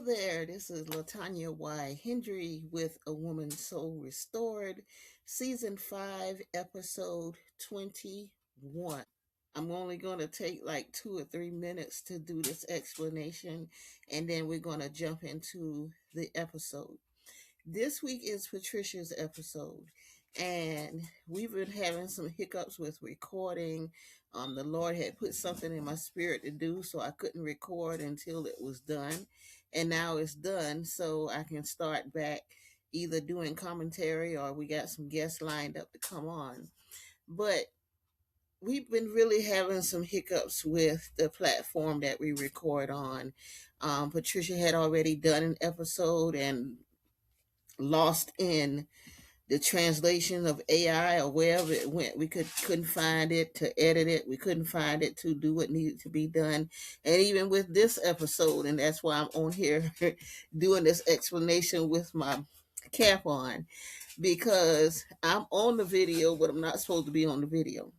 there, this is Latanya Y. Hendry with A Woman's Soul Restored, Season 5, Episode 21. I'm only going to take like 2 or 3 minutes to do this explanation, and then we're going to jump into the episode. This week is Patricia's episode, and we've been having some hiccups with recording. The Lord had put something in my spirit to do, so I couldn't record until it was done. And now it's done, so I can start back either doing commentary or we got some guests lined up to come on. But we've been really having some hiccups with the platform that we record on. Patricia had already done an episode and lost in the translation of AI or wherever it went. We couldn't find it to edit it. We couldn't find it to do what needed to be done. And even with this episode, and that's why I'm on here doing this explanation with my cap on, because I'm on the video, but I'm not supposed to be on the video.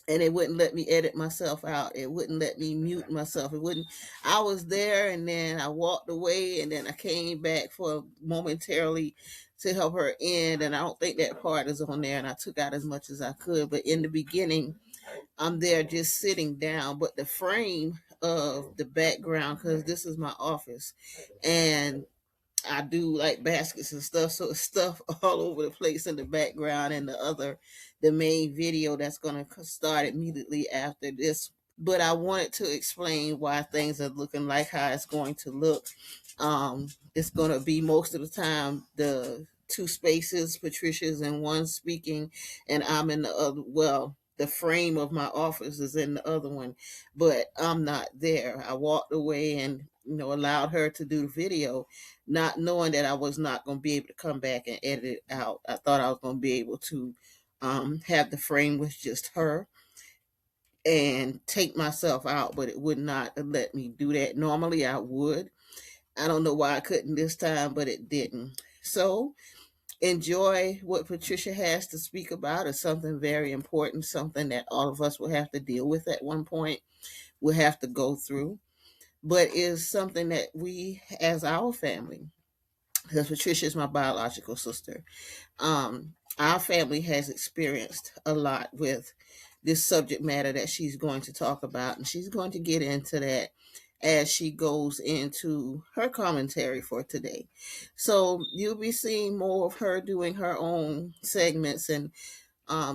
And it wouldn't let me edit myself out. It wouldn't let me mute myself. It wouldn't. I was there, and then I walked away, and then I came back for momentarily to help her end. And I don't think that part is on there. And I took out as much as I could. But in the beginning, I'm there just sitting down. But the frame of the background, because this is my office, and I do like baskets and stuff, so it's stuff all over the place in the background, and the main video that's gonna start immediately after this. But I wanted to explain why things are looking like how it's going to look. It's gonna be most of the time the two spaces, Patricia's in one speaking, and I'm in the other. Well, the frame of my office is in the other one, but I'm not there. I walked away and allowed her to do the video, not knowing that I was not going to be able to come back and edit it out. I thought I was going to be able to have the frame with just her and take myself out, but it would not let me do that. Normally I would. I don't know why I couldn't this time, but it didn't. So enjoy what Patricia has to speak about. It's something very important, something that all of us will have to deal with at one point. We'll have to go through, but is something that we, as our family, because Patricia is my biological sister, our family has experienced a lot with this subject matter that she's going to talk about, and she's going to get into that as she goes into her commentary for today. So you'll be seeing more of her doing her own segments, and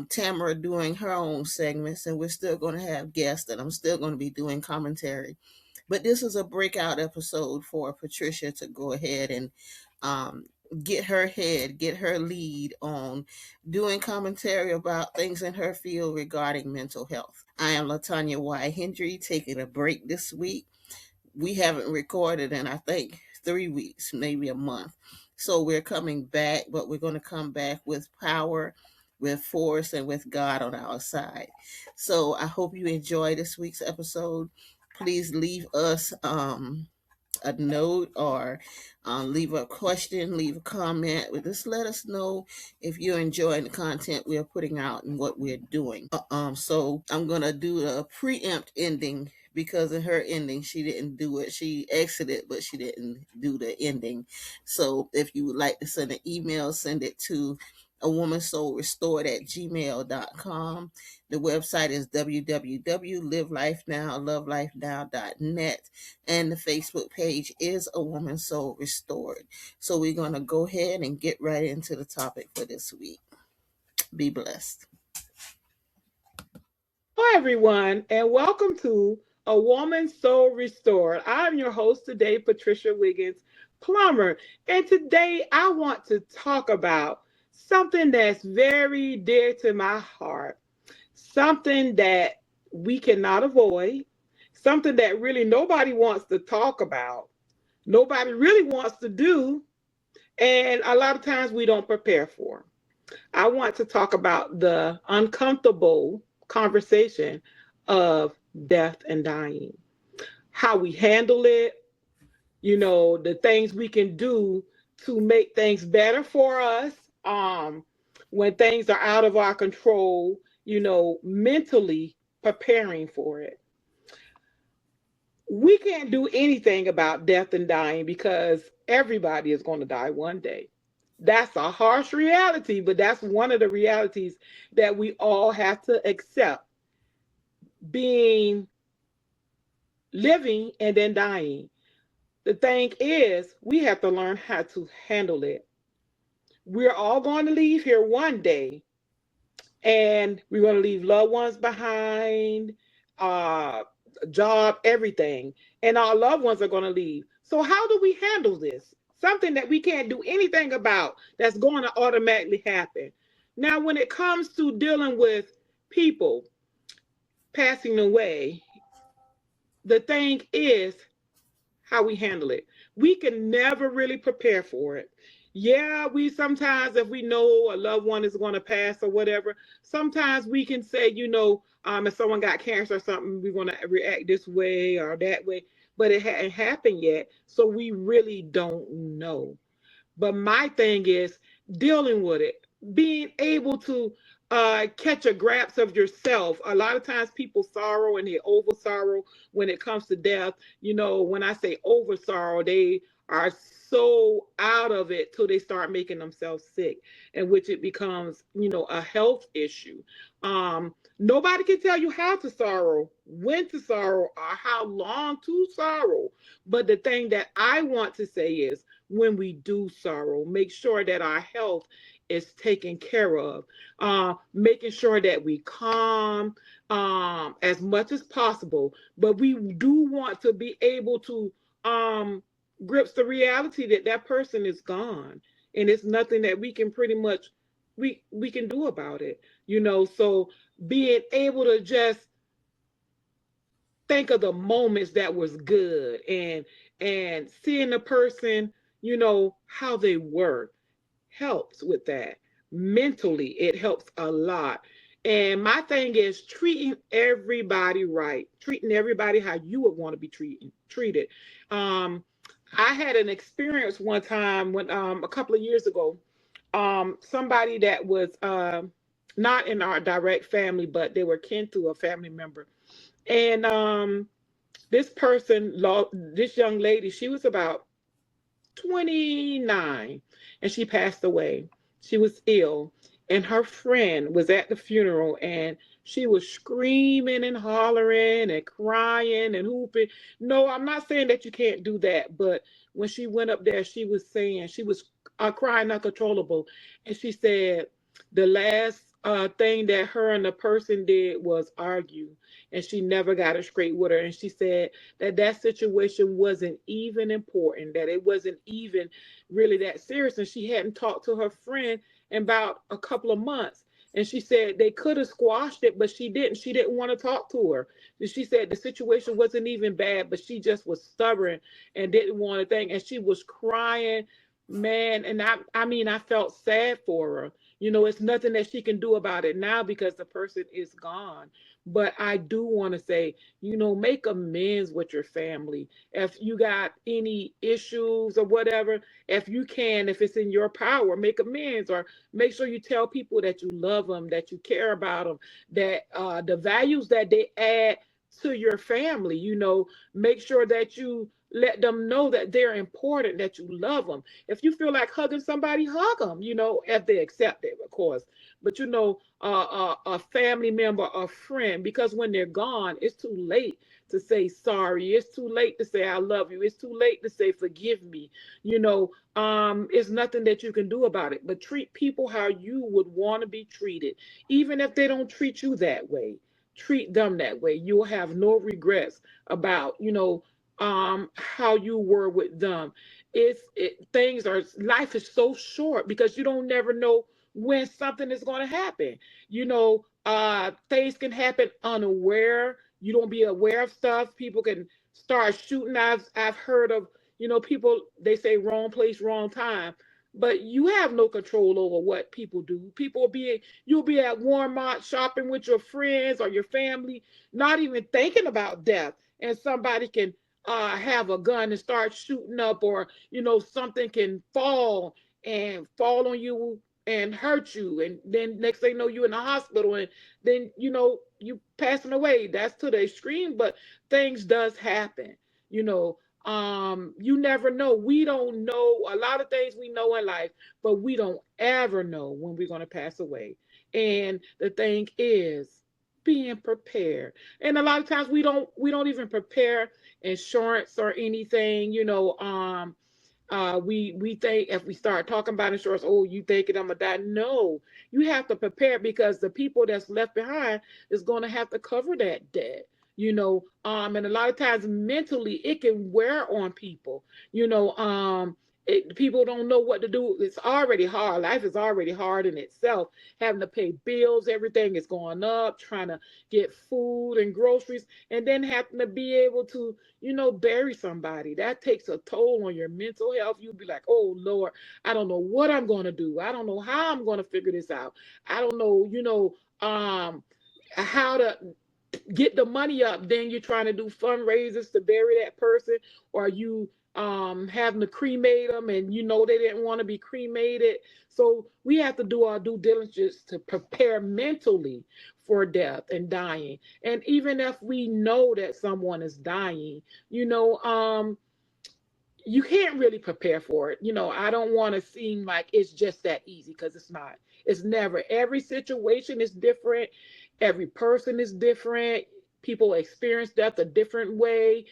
Tamara doing her own segments, and we're still going to have guests, and I'm still going to be doing commentary. But this is a breakout episode for Patricia to go ahead and um, get her lead on doing commentary about things in her field regarding mental health. I am Latanya Y. Hendry, taking a break this week. We haven't recorded in, I think, 3 weeks, maybe a month. So we're coming back, but we're going to come back with power, with force, and with God on our side. So I hope you enjoy this week's episode. Please leave us a note, or leave a question, leave a comment. Just let us know if you're enjoying the content we're putting out and what we're doing. So I'm gonna do a preempt ending, because in her ending she didn't do it. She exited, but she didn't do the ending. So if you would like to send an email, send it to a woman's soul restored at gmail.com. The website is www.livelifenowlovelifenow.net, and the Facebook page is A Woman's Soul Restored. So we're going to go ahead and get right into the topic for this week. Be blessed. Hi, everyone, and welcome to A Woman's Soul Restored. I'm your host today, Patricia Wiggins, Plumber, and today I want to talk about something that's very dear to my heart, something that we cannot avoid, something that really nobody wants to talk about, nobody really wants to do, and a lot of times we don't prepare for. I want to talk about the uncomfortable conversation of death and dying, how we handle it, the things we can do to make things better for us, when things are out of our control, mentally preparing for it. we can't do anything about death and dying because everybody is going to die one day. That's a harsh reality, but that's one of the realities that we all have to accept, being living and then dying. The thing is, we have to learn how to handle it. We're all going to leave here one day, and we're going to leave loved ones behind, uh, job, everything, and our loved ones are going to leave. So how do we handle this? Something that we can't do anything about, that's going to automatically happen. Now, when it comes to dealing with people passing away, the thing is how we handle it. We can never really prepare for it. Yeah, we sometimes, if we know a loved one is going to pass or whatever, sometimes we can say, if someone got cancer or something, we're going to react this way or that way, but it hadn't happened yet. So we really don't know. But my thing is dealing with it, being able to catch a grasp of yourself. A lot of times people sorrow and they over sorrow when it comes to death. When I say over sorrow, they are so out of it till they start making themselves sick, in which it becomes, a health issue. Nobody can tell you how to sorrow, when to sorrow, or how long to sorrow. But the thing that I want to say is, when we do sorrow, make sure that our health is taken care of. Making sure that we calm as much as possible. But we do want to be able to grips the reality that that person is gone, and it's nothing that we can pretty much we can do about it. So being able to just think of the moments that was good, and seeing the person, how they were, helps with that. Mentally, it helps a lot. And my thing is treating everybody right, treating everybody how you would want to be treated. um I had an experience one time when, a couple of years ago, somebody that was not in our direct family, but they were kin to a family member. And this person, this young lady, she was about 29, and she passed away. She was ill, and her friend was at the funeral, and she was screaming and hollering and crying and hooping. No, I'm not saying that you can't do that, but when she went up there, she was saying, she was crying uncontrollable, and she said the last thing that her and the person did was argue, and she never got it straight with her. And she said that that situation wasn't even important, that it wasn't even really that serious, and she hadn't talked to her friend in about a couple of months. And she said they could have squashed it, but she didn't. She didn't want to talk to her. And she said the situation wasn't even bad, but she just was stubborn and didn't want to think. And she was crying, man. And I mean, I felt sad for her. It's nothing that she can do about it now because the person is gone. But I do want to say, make amends with your family. If you got any issues or whatever, if you can, if it's in your power, make amends, or make sure you tell people that you love them, that you care about them, that the values that they add to your family, make sure that you let them know that they're important, that you love them. If you feel like hugging somebody, hug them, if they accept it, of course. But a family member, a friend, because when they're gone, it's too late to say sorry. It's too late to say I love you. It's too late to say forgive me. It's nothing that you can do about it. But treat people how you would want to be treated, even if they don't treat you that way. Treat them that way. You'll have no regrets about how you were with them. Things are Life is so short because you don't never know when something is going to happen. Things can happen unaware. You don't be aware of stuff. People can start shooting. I've heard of, people, they say wrong place, wrong time. But you have no control over what people do. You'll be at Walmart shopping with your friends or your family, not even thinking about death, and somebody can have a gun and start shooting up, or something can fall on you and hurt you, and then next thing you know, you're in the hospital, and then you passing away. That's to the extreme, but things does happen. You never know. We don't know a lot of things we know in life, but we don't ever know when we're going to pass away. And the thing is being prepared. And a lot of times we don't even prepare insurance or anything, we think if we start talking about insurance, oh, you thinking I'm gonna die? No, you have to prepare because the people that's left behind is going to have to cover that debt. And a lot of times mentally it can wear on people. People don't know what to do. It's already hard. Life is already hard in itself. Having to pay bills, everything is going up. Trying to get food and groceries, and then having to be able to bury somebody. That takes a toll on your mental health. You'll be like, oh Lord, I don't know what I'm going to do. I don't know how I'm going to figure this out. I don't know, how to get the money up. Then you're trying to do fundraisers to bury that person, or you having to cremate them, and they didn't want to be cremated. So we have to do our due diligence to prepare mentally for death and dying. And even if we know that someone is dying, you know um you can't really prepare for it. I don't want to seem like it's just that easy, because it's not. It's never. Every situation is different. Every person is different. People experience death a different way.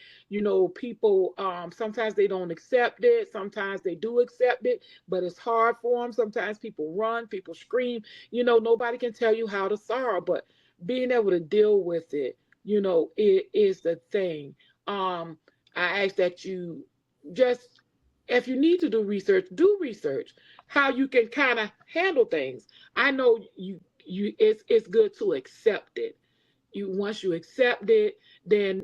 People, sometimes they don't accept it. Sometimes they do accept it, but it's hard for them. Sometimes people run, people scream. Nobody can tell you how to sorrow, but being able to deal with it, it is the thing. I ask that you just, if you need to do research how you can kind of handle things. I know it's good to accept it. Once you accept it, then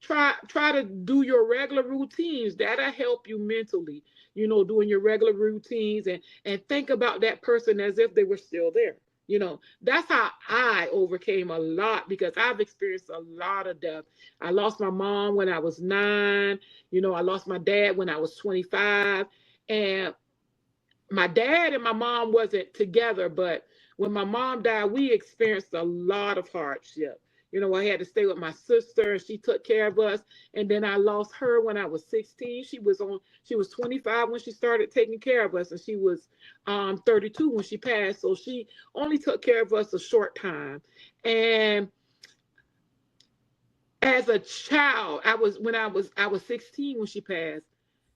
try to do your regular routines. That'll help you mentally. Doing your regular routines, and think about that person as if they were still there. That's how I overcame a lot, because I've experienced a lot of death. I lost my mom when I was 9. I lost my dad when I was 25. And my dad and my mom wasn't together, but when my mom died, we experienced a lot of hardship. I had to stay with my sister, and she took care of us. And then I lost her when I was 16. She was 25 when she started taking care of us, and she was 32 when she passed. So she only took care of us a short time. And as a child, I was 16 when she passed.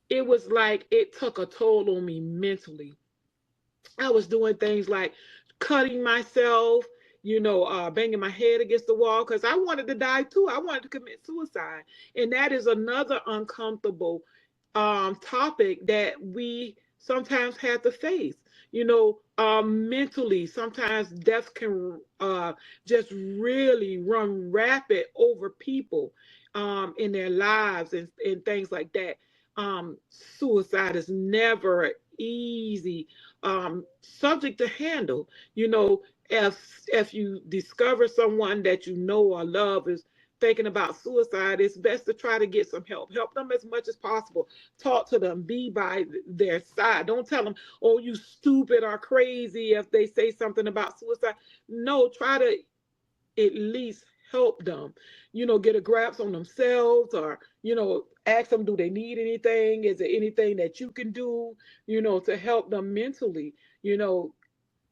It was like it took a toll on me mentally. I was doing things like cutting myself, banging my head against the wall, because I wanted to die too. I wanted to commit suicide. And that is another uncomfortable topic that we sometimes have to face. Mentally, sometimes death can just really run rapid over people in their lives, and things like that. Suicide is never easy subject to handle. If you discover someone that you know or love is thinking about suicide, it's best to try to get some help. Help them as much as possible. Talk to them. Be by their side. Don't tell them, oh, you stupid or crazy if they say something about suicide. No, try to at least help them, get a grasp on themselves, or, ask them, do they need anything? Is there anything that you can do, to help them mentally? You know,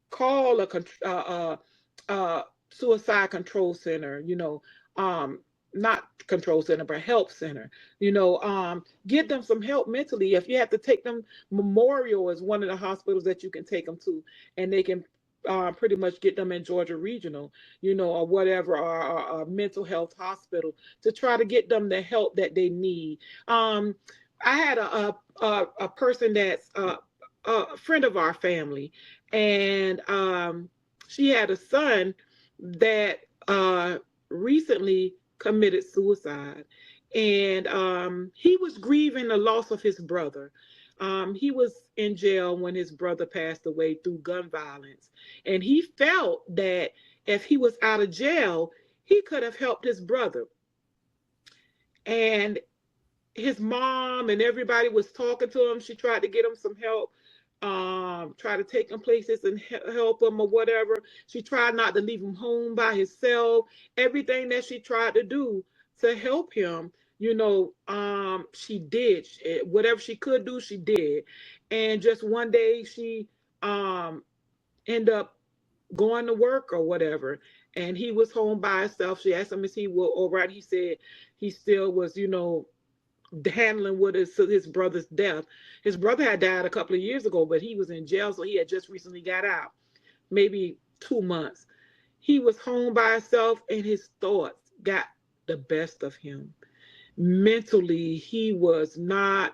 call a suicide control center, not control center, but help center, get them some help mentally. If you have to take them, Memorial is one of the hospitals that you can take them to, and they can pretty much get them in Georgia Regional, or whatever, or mental health hospital, to try to get them the help that they need. I had a person that's a friend of our family, and she had a son that recently committed suicide, and he was grieving the loss of his brother. He was in jail when his brother passed away through gun violence, and he felt that if he was out of jail, he could have helped his brother. And his mom and everybody was talking to him. She tried to get him some help, try to take him places and help him or whatever. She tried not to leave him home by himself. Everything that she tried to do to help him, She did whatever she could do, she did. And just one day she um ended up going to work or whatever, and he was home by himself. She asked him, is he all right? He said he still was, handling with his brother's death. His brother had died a couple of years ago, but he was in jail, so he had just recently got out, maybe 2 months. He was home by himself, and his thoughts got the best of him. Mentally, he was not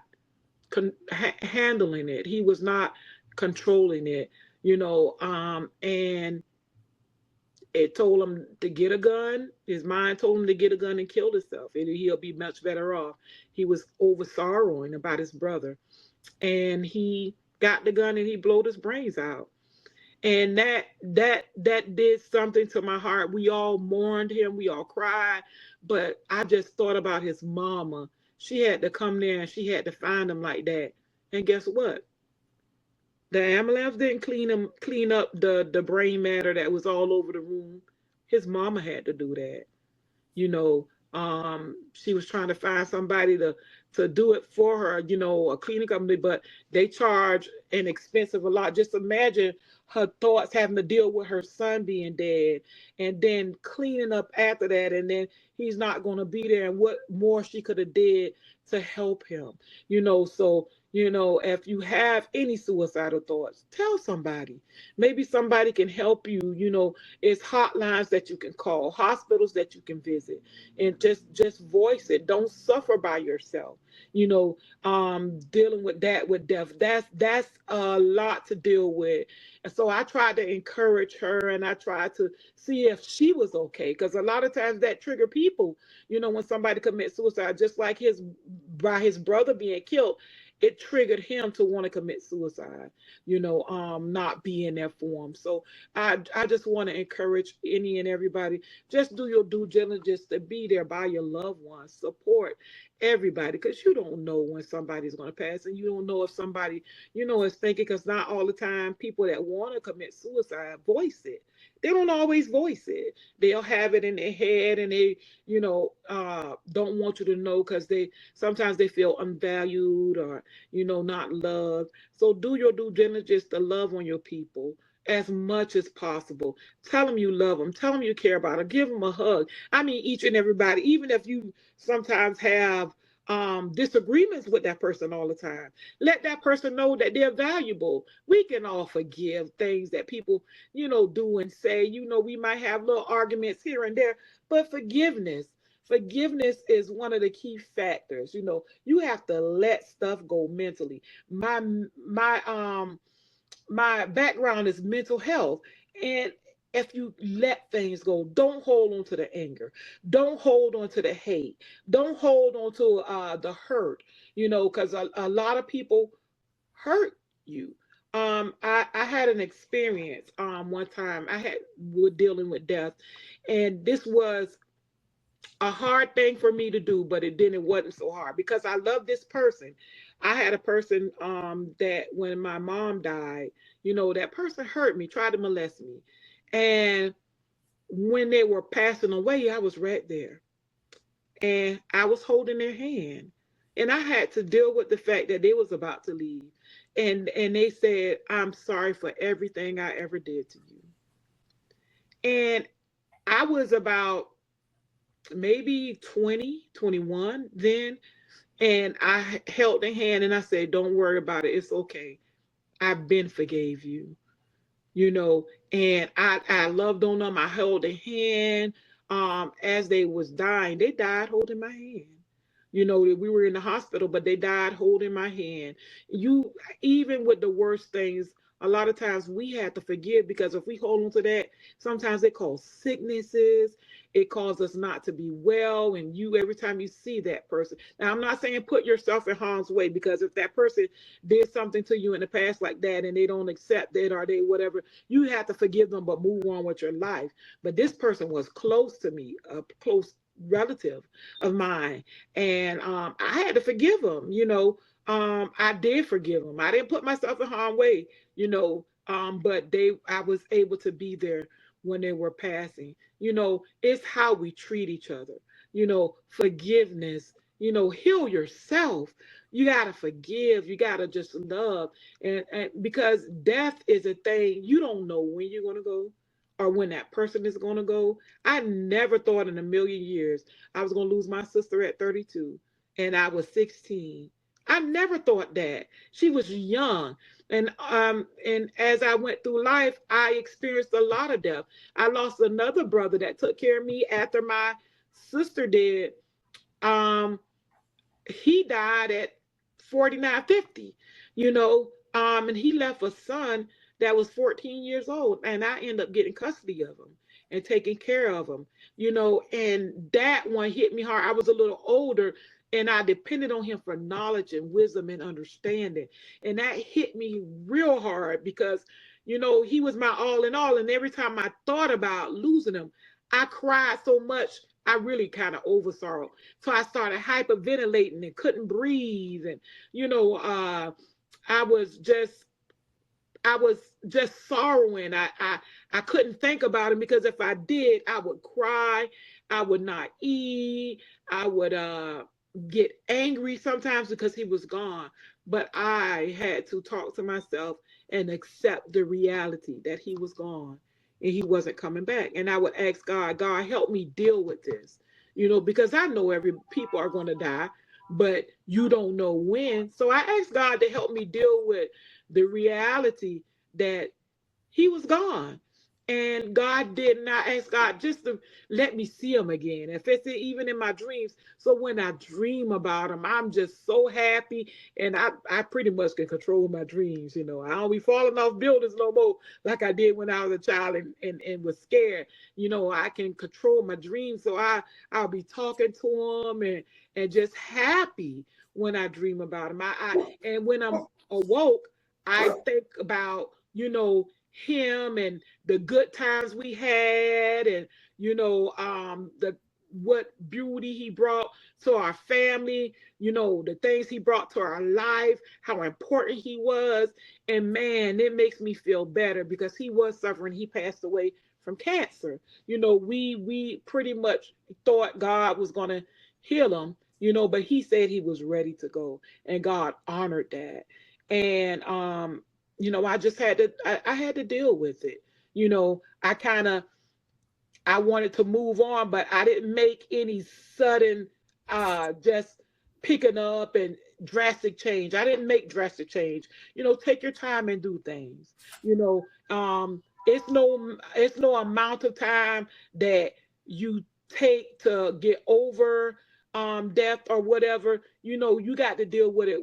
handling it. He was not controlling it, and it told him to get a gun. His mind told him to get a gun and kill himself, and he'll be much better off. He was over sorrowing about his brother, and he got the gun and he blowed his brains out. And that did something to my heart. We all mourned him, we all cried, but I just thought about his mama. She had to come there and she had to find him like that. And guess what? The ambulance didn't clean up the brain matter that was all over the room. His mama had to do that. She was trying to find somebody to do it for her, a cleaning company, but they charge an expensive a lot. Just imagine her thoughts having to deal with her son being dead and then cleaning up after that, and then he's not going to be there, and what more she could have did to help him. So if you have any suicidal thoughts, tell somebody. Maybe somebody can help you. It's hotlines that you can call, hospitals that you can visit, and just voice it. Don't suffer by yourself. Dealing with that, with death, that's a lot to deal with. And so I tried to encourage her, and I tried to see if she was okay, because a lot of times that trigger people. When somebody commits suicide, just like his brother being killed, it triggered him to want to commit suicide, not be in there for him. So I just want to encourage any and everybody, just do your due diligence to be there by your loved ones, support everybody, because you don't know when somebody's going to pass, and you don't know if somebody, is thinking, because not all the time people that want to commit suicide voice it. They don't always voice it. They'll have it in their head, and they, don't want you to know, because they sometimes they feel unvalued, or not loved. So do your due diligence to love on your people as much as possible. Tell them you love them. Tell them you care about them. Give them a hug. I mean, each and everybody, even if you sometimes have disagreements with that person all the time, let that person know that they're valuable. We can all forgive things that people, do and say. We might have little arguments here and there, but forgiveness is one of the key factors. You have to let stuff go mentally. My background is mental health, and if you let things go, don't hold on to the anger, don't hold on to the hate, don't hold on to the hurt, because a lot of people hurt you. I had an experience one time. I had were dealing with death, and this was a hard thing for me to do, but it wasn't so hard, because I love this person. I had a person that when my mom died, that person hurt me, tried to molest me. And when they were passing away, I was right there. And I was holding their hand. And I had to deal with the fact that they was about to leave. And they said, I'm sorry for everything I ever did to you. And I was about maybe 20, 21 then. And I held their hand and I said, don't worry about it. It's okay. I've been forgave you, and I loved on them. I held their hand as they was dying. They died holding my hand. We were in the hospital, but they died holding my hand. You, even with the worst things, a lot of times we have to forgive, because if we hold on to that, sometimes it causes sicknesses. It causes us not to be well. And you, every time you see that person, now I'm not saying put yourself in harm's way, because if that person did something to you in the past like that and they don't accept it, or they whatever, you have to forgive them but move on with your life. But this person was close to me, a close relative of mine, and I had to forgive him. I did forgive him. I didn't put myself in harm's way, but I was able to be there when they were passing. It's how we treat each other. Forgiveness heal yourself. You got to forgive. You got to just love. And because death is a thing, you don't know when you're going to go or when that person is going to go. I never thought in a million years I was going to lose my sister at 32 and I was 16. I never thought that. She was young. And as I went through life, I experienced a lot of death. I lost another brother that took care of me after my sister did. Um, he died at 49, 50, and he left a son that was 14 years old, and I ended up getting custody of him and taking care of him, and that one hit me hard. I was a little older, and I depended on him for knowledge and wisdom and understanding, and that hit me real hard because he was my all in all, and every time I thought about losing him, I cried so much. I really kind of over sorrow. So I started hyperventilating and couldn't breathe. And, you know, uh, I was just I was just sorrowing. I couldn't think about him because if I did, I would cry. I would not eat. I would get angry sometimes because he was gone. But I had to talk to myself and accept the reality that he was gone and he wasn't coming back. And I would ask God, God, help me deal with this. Because I know every people are going to die, but you don't know when. So I asked God to help me deal with the reality that he was gone. And God did not ask God just to let me see him again. If it's even in my dreams. So when I dream about him, I'm just so happy. And I pretty much can control my dreams. I don't be falling off buildings no more like I did when I was a child and was scared. I can control my dreams. So I'll be talking to him and just happy when I dream about him. And when I'm awoke, I think about, him and the good times we had and, the what beauty he brought to our family, the things he brought to our life, how important he was. And man, it makes me feel better because he was suffering. He passed away from cancer. We pretty much thought God was gonna heal him, but he said he was ready to go. And God honored that. And I just had to I had to deal with it. I wanted to move on, but I didn't make any sudden just picking up and drastic change. I didn't make drastic change. Take your time and do things. It's no amount of time that you take to get over death or whatever. You got to deal with it,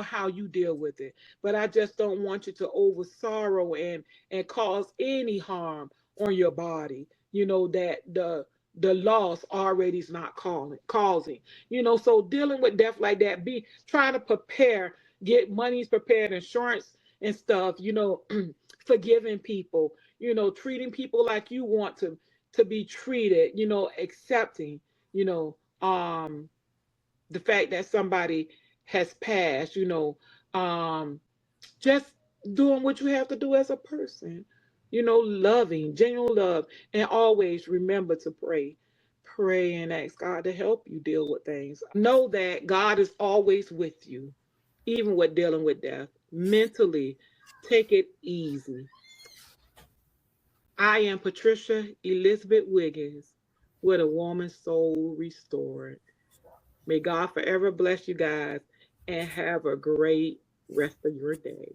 how you deal with it. But I just don't want you to over sorrow and cause any harm on your body, that the loss already is not causing. So dealing with death like that, be trying to prepare, get monies prepared, insurance and stuff, forgiving people, treating people like you want to be treated, accepting, you know, um the fact that somebody has passed, just doing what you have to do as a person, loving, genuine love, and always remember to pray. Pray and ask God to help you deal with things. Know that God is always with you, even with dealing with death. Mentally, take it easy. I am Patricia Elizabeth Wiggins with a woman's soul restored. May God forever bless you guys and have a great rest of your day.